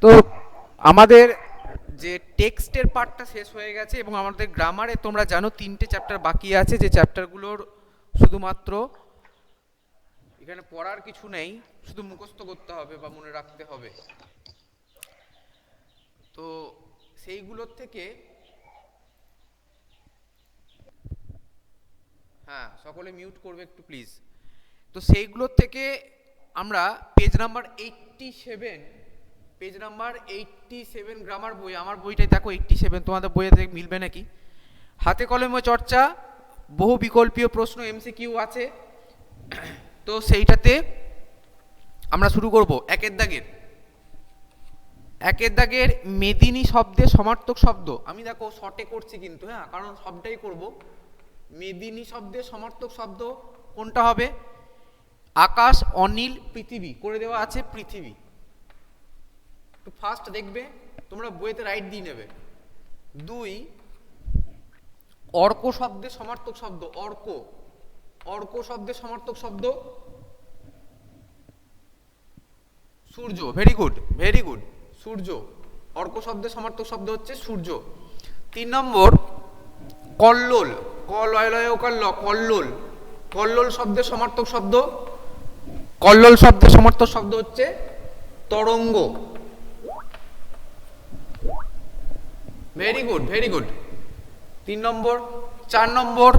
তো আমাদের যে টেক্সটের পার্টটা শেষ হয়ে গেছে এবং আমাদের গ্রামারে তোমরা জানো 3টে চ্যাপ্টার বাকি আছে, যে চ্যাপ্টারগুলোর শুধুমাত্র এখানে পড়ার কিছু নেই, শুধু মুখস্থ করতে হবে বা মনে রাখতে হবে। তো সেইগুলোর থেকে হ্যাঁ, সকলে মিউট করবে একটু প্লিজ। তো সেইগুলোর থেকে আমরা page number 87, page number 87 grammar বই, আমার বইটাই দেখো 87, তোমাদের বইয়ে মিলবে নাকি? হাতে কলমে চর্চা, বহু বিকল্পীয় প্রশ্ন, এমসিকিউ আছে। তো সেইটাতে আমরা শুরু করব একের দাগের মেদিনী শব্দের সমার্থক শব্দ। আমি দেখো শর্টে করছি কিন্তু, হ্যাঁ, কারণ সবটাই করব। মেদিনী শব্দের সমার্থক শব্দ কোনটা হবে? আকাশ, অনিল, পৃথিবী করে দেওয়া আছে, পৃথিবী। একটু ফার্স্ট দেখবে, তোমরা বইতে রাইট দিয়ে নেবে। 2, অর্ক শব্দের সমার্থক শব্দ, অর্ক শব্দের সমার্থক শব্দ সূর্য। ভেরি গুড, ভেরি গুড, সূর্য। অর্ক শব্দের সমার্থক শব্দ হচ্ছে সূর্য। 3 নম্বর কল্লোল, কল্লোল, কল্লোল শব্দের সমার্থক শব্দ, কল্লোল শব্দের সমার্থক শব্দ হচ্ছে তরঙ্গ। Very good, very good. 3 নম্বর। 4 নম্বর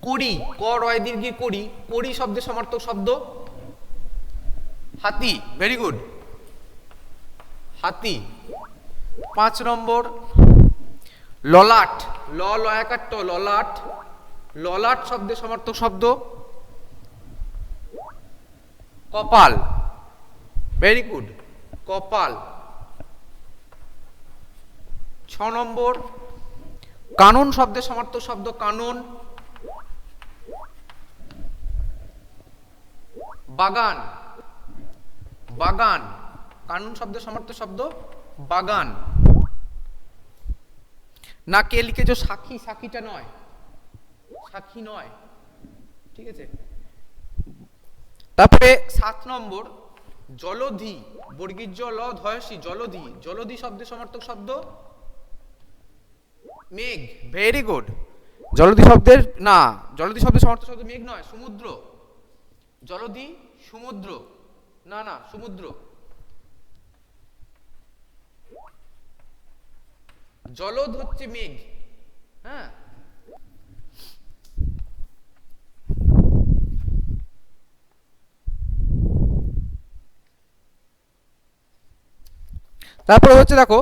কড়ি, ক রয় দীর্ঘি কড়ি, কড়ি শব্দের সমার্থক শব্দ হাতি। ভেরি গুড, হাতি। 5 নম্বর ললাট, ল লয়াকার ট, ললাট, ললাট শব্দের সমার্থক শব্দ কপাল। ভেরি গুড, কপাল। 6 নম্বর কানন শব্দের সমার্থক শব্দ কানন, বাগান, বাগান। কানন শব্দের সমার্থক শব্দ বাগান। না কে লিখেছো সাক্ষী, সাক্ষীটা নয়, সাক্ষী নয়, ঠিক আছে। তারপরে 7 নম্বর জলধি, বর্গীর জ ল ধয়সী, জলধি, জলধি শব্দের সমার্থক শব্দ মেঘ। Very good. জলধি শব্দের না, জলধি শব্দের সমার্থক শব্দ মেঘ নয়, সমুদ্র। জলধি সমুদ্র, না না, সমুদ্র। জলধ হচ্ছে মেঘ, হ্যাঁ। তারপরে হচ্ছে দেখো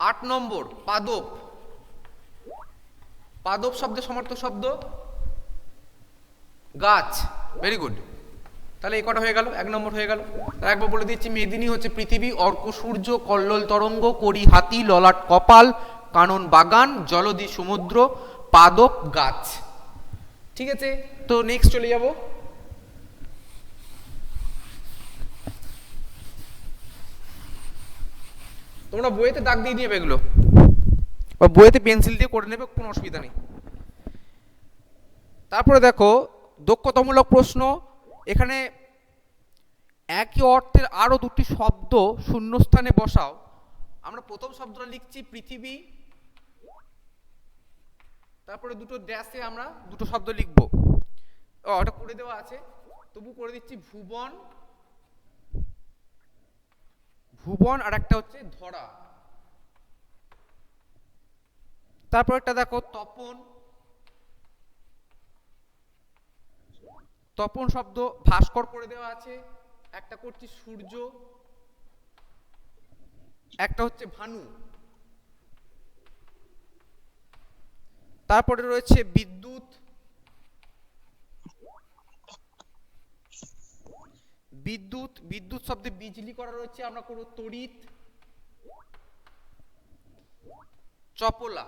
8 নম্বর পাদপ, পাদপ শব্দের সমার্থক শব্দ গাছ। Very good. তাহলে এই কটা হয়ে গেল, 1 নম্বর হয়ে গেল। তার একবার বলে দিচ্ছি, মেদিনী হচ্ছে পৃথিবী, অর্ক সূর্য, কল্লোল তরঙ্গ, কড়ি হাতি, ললাট কপাল, কানন বাগান, জলধি সমুদ্র, পাদপ গাছ। ঠিক আছে, তো নেক্সট চলে যাব। তোমরা বইয়েতে দাগ দিয়ে দিবে এগুলো, বা বইয়েতে পেন্সিল দিয়ে করে নেবে, কোনো অসুবিধা নেই। তারপরে দেখো দক্ষতামূলক প্রশ্ন। এখানে একই অর্থের আরো 2টি শব্দ শূন্যস্থানে বসাও। আমরা প্রথম শব্দটা লিখছি পৃথিবী, তারপরে দুটো ড্যাশে আমরা দুটো শব্দ লিখবো। ওটা করে দেওয়া আছে, তবু করে দিচ্ছি। ভুবন, ভুবন, আর একটা হচ্ছে ধরা। তারপর একটা দেখো তপন, তপন শব্দ ভাস্কর করে দেওয়া আছে। একটা করছি সূর্য, একটা হচ্ছে ভানু। তারপরে রয়েছে বিদ্যুৎ, বিদ্যুৎ, বিদ্যুৎ শব্দে বিজলি করা রয়েছে, আমরা করব তড়িৎ। চপলা।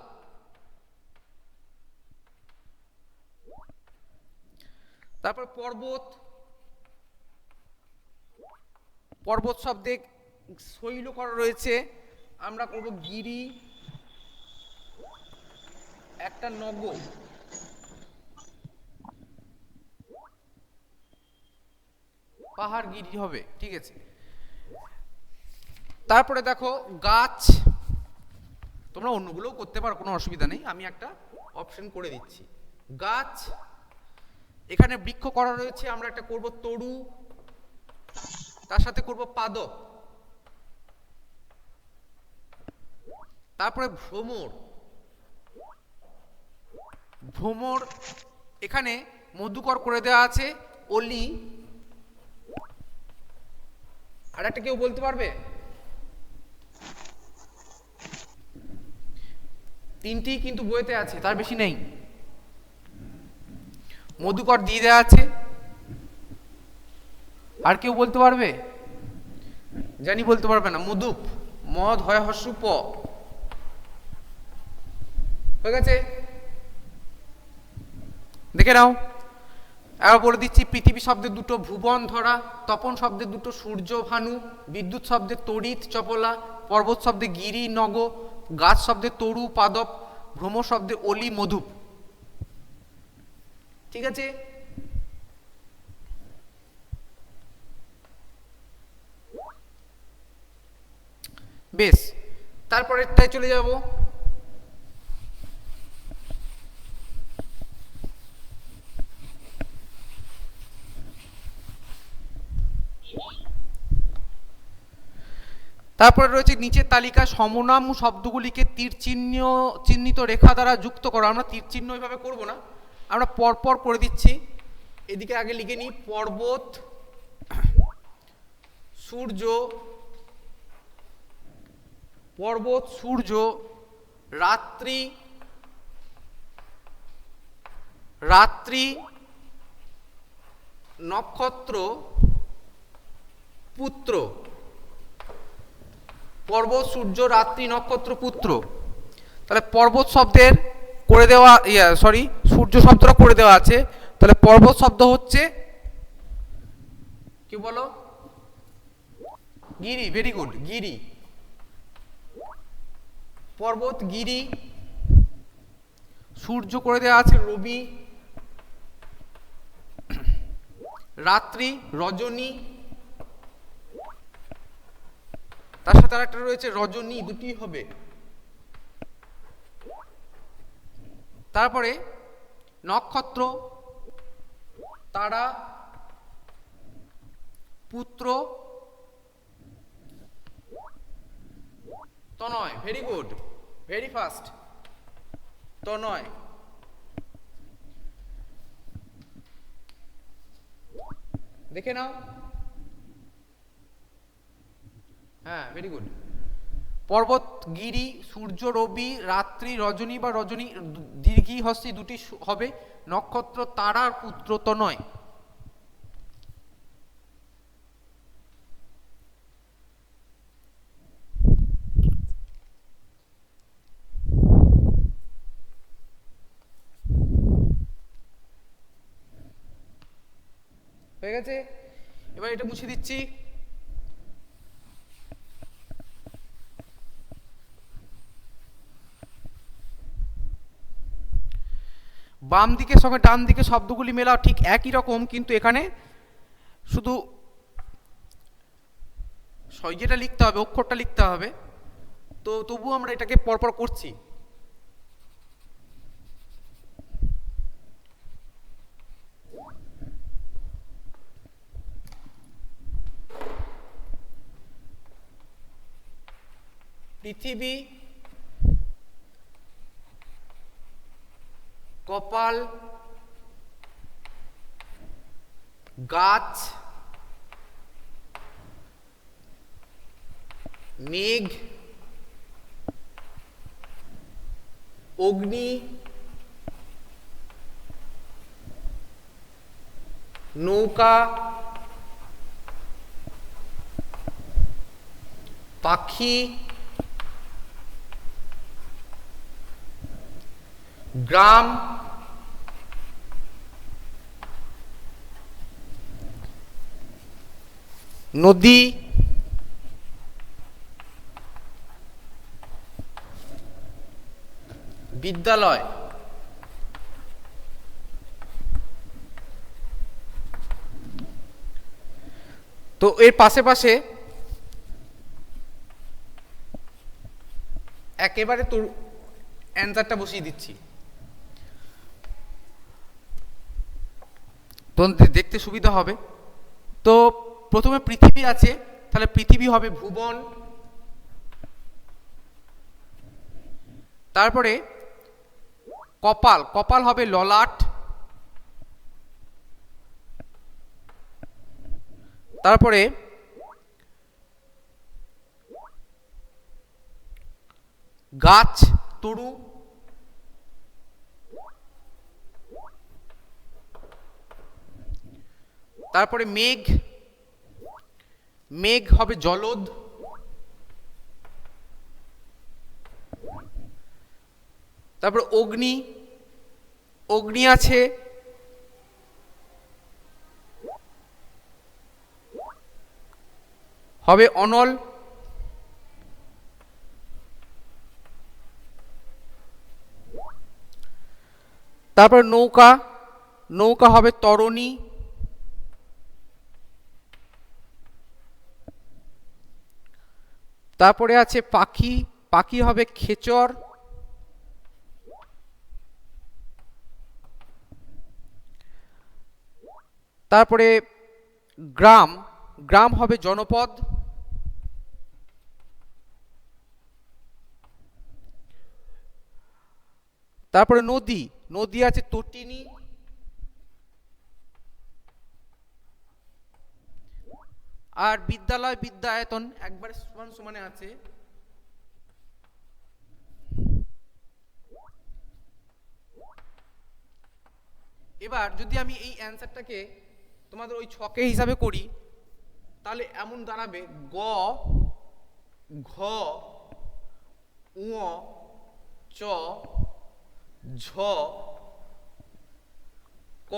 তারপর পর্বত, পর্বত শব্দে শৈল করা রয়েছে, আমরা করব গিরি। একটা নগর, পাহাড় গিরি হবে, ঠিক আছে। তারপরে দেখো গাছ, তোমরা অন্যগুলোও করতে পারো, কোনো অসুবিধা নেই, আমি একটা অপশন করে দিচ্ছি। গাছ, এখানে বৃক্ষ করা রয়েছে, আমরা একটা করব তরু, তার সাথে করব পাদপ। তারপরে ভ্রমর, ভ্রমর এখানে মধুকর করে দেওয়া আছে অলি। আর একটা কেউ বলতে পারবে? তিনটি কিন্তু বইতে আছে, তার বেশি নেই। মধুকর দিয়ে দেওয়া আছে। আর কেউ বলতে পারবে? জানি বলতে পারবে না। মধুপ, মদ হয় হস্যু প, হয়ে গেছে। দেখে নাও, এবার বলে দিচ্ছি। পৃথিবী শব্দের দুটো ভুবন ধরা, তপন শব্দের দুটো সূর্য ভানু, বিদ্যুৎ শব্দের তড়িৎ চপলা, পর্বত শব্দে গিরি নগ, গাছ শব্দে তরু পাদপ, ভ্রমর শব্দে অলি মধুপ। ঠিক আছে? বেশ, তারপরেরটায় চলে যাব। তারপরে রয়েছে নিচের তালিকা সমনাম শব্দগুলিকে তীর চিহ্নিত রেখা দ্বারা যুক্ত করো। আমরা তীর চিহ্ন এইভাবে করবো না, আমরা পরপর করে দিচ্ছি। এদিকে আগে লিখে নিই, পর্বত, সূর্য, পর্বত সূর্য, রাত্রি, রাত্রি, নক্ষত্র, পুত্র। পর্বত সূর্য রাত্রি নক্ষত্র পুত্র। তাহলে পর্বত শব্দের করে দেওয়া, সূর্য শব্দটা করে দেওয়া আছে। তাহলে পর্বত শব্দ হচ্ছে কি বলো? গিরি। ভেরি গুড, গিরি। পর্বত গিরি। সূর্য করে দেওয়া আছে রবি, রাত্রি রজনী, তার সাথে আর একটা রয়েছে রজনী, দুটি হবে। তারপরে নক্ষত্র, তারা, পুত্র, তনয়। ভেরি গুড, ভেরি ফাস্ট, তনয়। দেখে নাও। হ্যাঁ, ভেরি গুড। পর্বত গিরি, সূর্য রবি, রাত্রি রজনী বা রজনী দীর্ঘি হস্তি দুটি হবে। নক্ষত্র তারার পুত্র তনয়। হয়ে গেছে। এবার এটা মুছে দিচ্ছি। বাম দিকের সঙ্গে ডান দিকে শব্দগুলি মেলাও ঠিক একই রকম, কিন্তু এখানে শুধু যেটা লিখতে হবে, অক্ষরটা লিখতে হবে। তো তবু আমরা এটাকে পরপর করছি। পৃথিবী, কপাল, গাছ, মেঘ, অগ্নি, নৌকা, পাখি, গ্রাম, নদী, বিদ্যালয়। তো এর পাশে পাশে একেবারে তোর অ্যান্সারটা বসিয়ে দিচ্ছি, তোমাদের দেখতে সুবিধা হবে। তো প্রথমে পৃথিবী আছে, তাহলে পৃথিবী হবে ভুবন। তারপরে কপাল, কপাল হবে ললাট। তারপরে গাছ তরু। তারপরে মেঘ, মেঘ হবে জলদ। তারপর অগ্নি, অগ্নি আছে হবে অনল। তারপর নৌকা, নৌকা হবে তরণী। তারপরে আছে পাখি, পাখি হবে খেচর। তারপরে গ্রাম, গ্রাম হবে জনপদ। তারপরে নদী, নদী আছে তটিনী। আর বিদ্যালয় বিদ্যায়তন একবারে সমান সমানে আছে। এবার যদি আমি এই অ্যান্সারটাকে তোমাদের ওই ছকে হিসাবে করি, তাহলে এমন দাঁড়াবে গ, ঘ, উ, চ, ঝ, ক,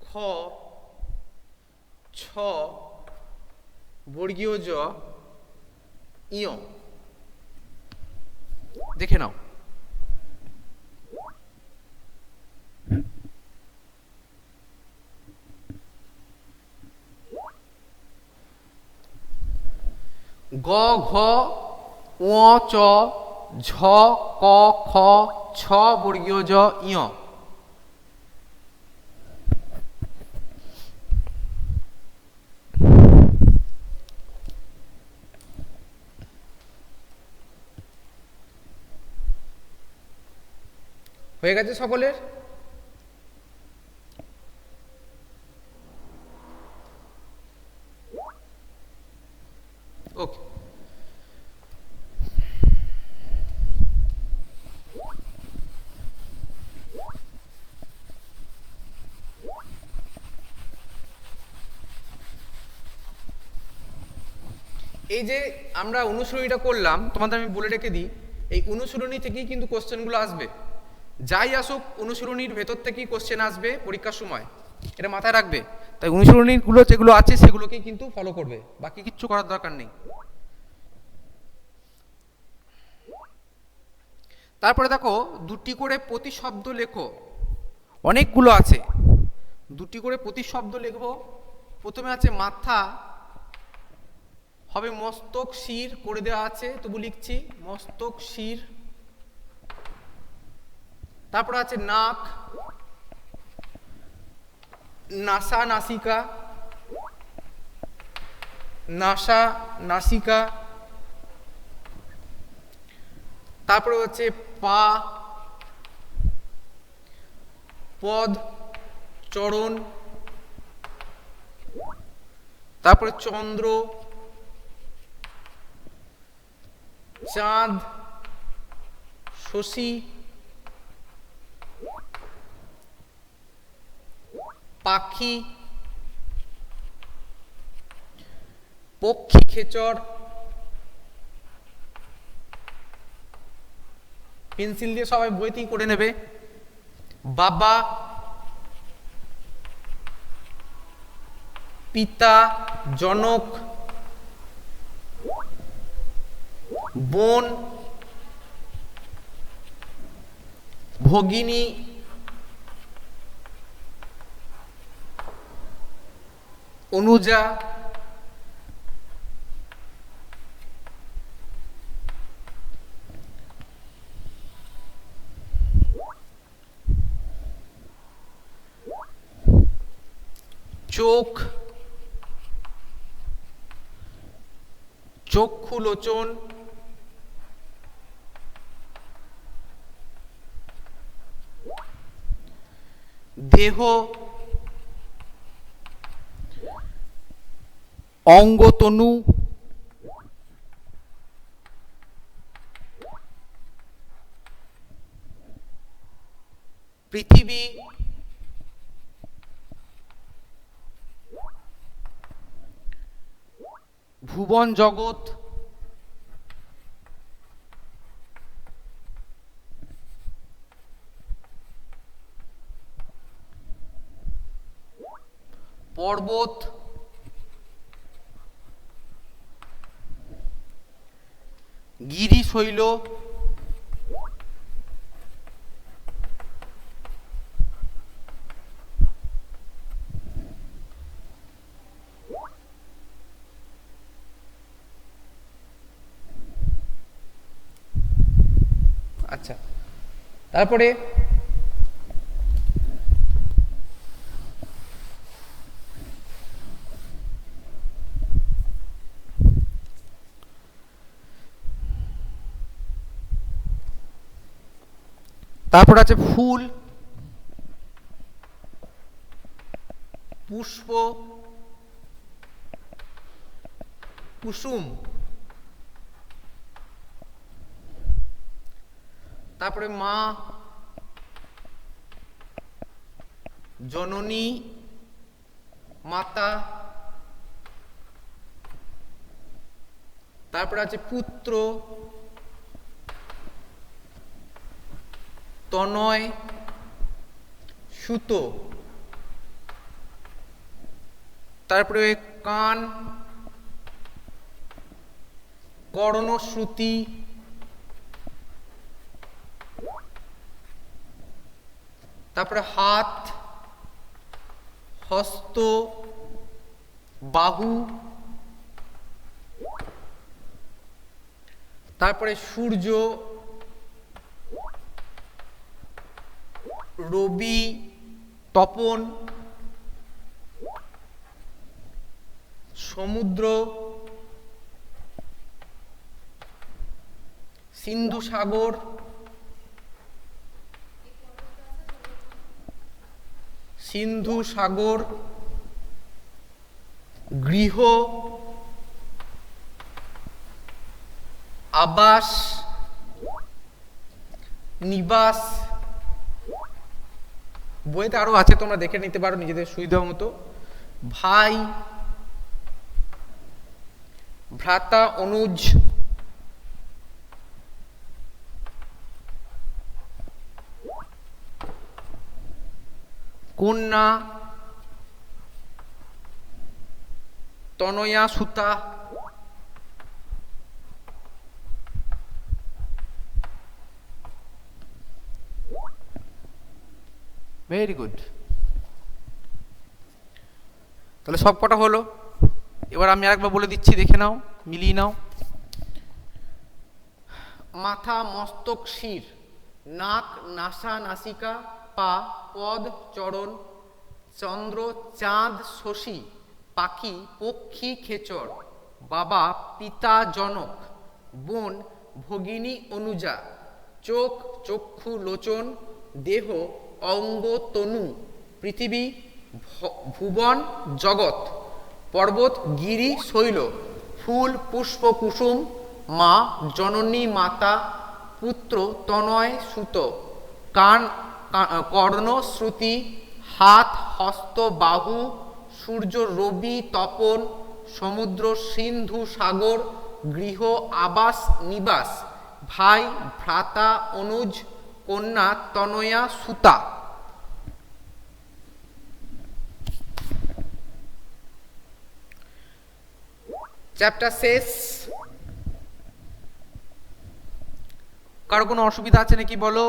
খ, ছ, বর্গীয় জ, ইয়। দেখে নাও। গ, ঘ, উ, চ, ঝ, ক, খ, ছ, বর্গীয় জ, ইয়। হয়ে গেছে সকলের? ওকে। এই যে আমরা অনুশীলনীটা করলাম, তোমাদের আমি বলে রেখে দিই, এই অনুশীলনী থেকেই কিন্তু কোশ্চেনগুলো আসবে। যাই আসুক অনুশীলনীর ভেতর থেকেই কোশ্চেন আসবে পরীক্ষার সময়, এটা মাথায় রাখবে। তাই অনুশীলনীগুলো যেগুলো আছে সেগুলোকেই কিন্তু ফলো করবে, বাকি কিচ্ছু করার দরকার নেই। তারপরে দেখো দুটি করে প্রতিশব্দ লেখো, অনেকগুলো আছে, দুটি করে প্রতিশব্দ লিখবো। প্রথমে আছে মাথা, হবে মস্তক শির করে দেওয়া আছে, তবু লিখছি মস্তক শির। তারপর আছে নাক, নাসা নাসিকা, নাসা নাসিকা। তারপরে হচ্ছে পা, পদ চরণ। তারপরে চন্দ্র, চাঁদ, শশী, পাখি, পক্ষী খেচর। পেন্সিল দিয়ে সবাই বইতেই করে নেবে। বাবা, পিতা, জনক, বোন, ভগিনী, অনুজা, চোখ, চক্ষুলোচন, দেহ, অঙ্গতনু, পৃথিবী, ভুবন জগৎ, পর্বত, গিরিশৈল, আচ্ছা তারপরে আছে ফুল, পুষ্প, কুসুম, তারপরে মা, জননী, মাতা, তারপরে আছে পুত্র, তনয়, সুত, তারপরে কান, কর্ণশ্রুতি, তারপরে হাত, হস্ত, বাহু, তারপরে সূর্য, রবি, তপন, সমুদ্র, সিন্ধু সাগর, সিন্ধু সাগর, গৃহ, আবাস, নিবাস, বইতে আরো আছে, তোমরা দেখে নিতে পারো নিজেদের সুবিধা মতো। ভাই, ভ্রাতা, অনুজ, কন্যা, তনয়া, সুতা, ভেরি গুড। তাহলে সব কটা হলো। এবার আমি আরেকবার বলে দিচ্ছি, দেখে নাও, মিলিয়ে নাও। মাথা, মস্তক, শির, নাক, নাসা, নাসিকা, পা, পদ, চরণ, চন্দ্র, চাঁদ, শশী, পাখি, পক্ষী, খেচর, বাবা, পিতা, জনক, বোন, ভগিনী, অনুজা, চোখ, চক্ষু, লোচন, দেহ, অঙ্গ, তনু, পৃথিবী, ভুবন, জগৎ, পর্বত, গিরি, শৈল, ফুল, পুষ্প, কুসুম, মা, জননী, মাতা, পুত্র, তনয়, সুত, কান, কর্ণ, শ্রুতি, হাত, হস্ত, বাহু, সূর্য, রবি, তপন, সমুদ্র, সিন্ধু সাগর, গৃহ, আবাস, নিবাস, ভাই, ভ্রাতা, অনুজ, কন্যা, তনয়া, সুতা। চ্যাপ্টার শেষ। কারো কোনো অসুবিধা আছে নাকি বলো?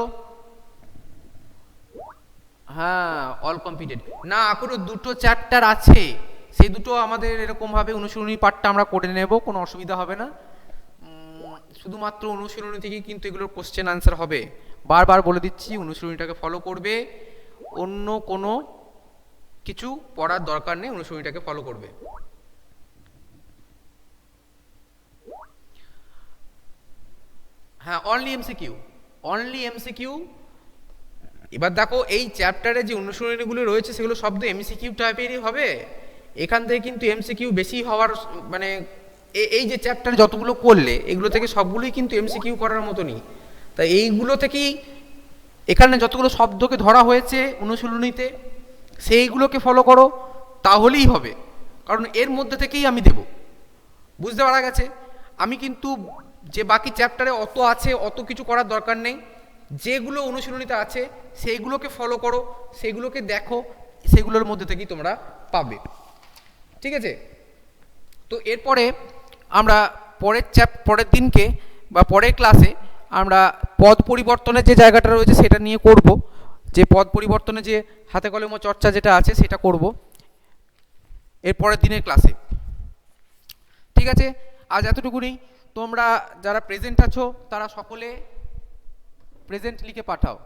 হ্যাঁ, অল কমপ্লিটেড না, এখনো দুটো চ্যাপ্টার আছে, সেই দুটো আমাদের এরকম ভাবে অনুশীলনী পাঠটা আমরা করে নেব, কোনো অসুবিধা হবে না। শুধুমাত্র অনুশীলনী থেকেই কিন্তু এগুলোর কোশ্চেন আনসার হবে। বারবার বলে দিচ্ছি, অনুশীলনীটাকে ফলো করবে, অন্য কোনো কিছু পড়ার দরকার নেই, অনুশীলনীটাকে ফলো করবে। হ্যাঁ, অনলি এমসিকিউ, অনলি এমসিকিউ। এবার দেখো এই চ্যাপ্টারে যে অনুশীলনীগুলো রয়েছে সেগুলো সব তো এমসিকিউ টাইপেরই হবে। এখান থেকে কিন্তু এমসিকিউ বেশি হওয়ার মানে এই যে চ্যাপ্টারে যতগুলো করলে এগুলো থেকে সবগুলোই কিন্তু এমসিকিউ করার মতনই। তাই এইগুলো থেকেই এখানে যতগুলো শব্দকে ধরা হয়েছে অনুশীলনীতে সেইগুলোকে ফলো করো, তাহলেই হবে। কারণ এর মধ্যে থেকেই আমি দেব, বুঝতে পারা গেছে। আমি কিন্তু যে বাকি চ্যাপ্টারে অত আছে অত কিছু করার দরকার নেই, যেগুলো অনুশীলনীতে আছে সেইগুলোকে ফলো করো, সেগুলোকে দেখো, সেগুলোর মধ্যে থেকেই তোমরা পাবে। ঠিক আছে? তো এরপরে আমরা পরের দিনকে বা পরের ক্লাসে আমরা পদ পরিবর্তনের যে জায়গাটা রয়েছে সেটা নিয়ে করব, যে পদ পরিবর্তনে যে হাতে কলমে চর্চা যেটা আছে সেটা করব এর পরের দিনের ক্লাসে। ঠিক আছে? আজ এতটুকুনি। তোমরা যারা প্রেজেন্ট আছো তারা সকলে প্রেজেন্ট লিখে পাঠাও।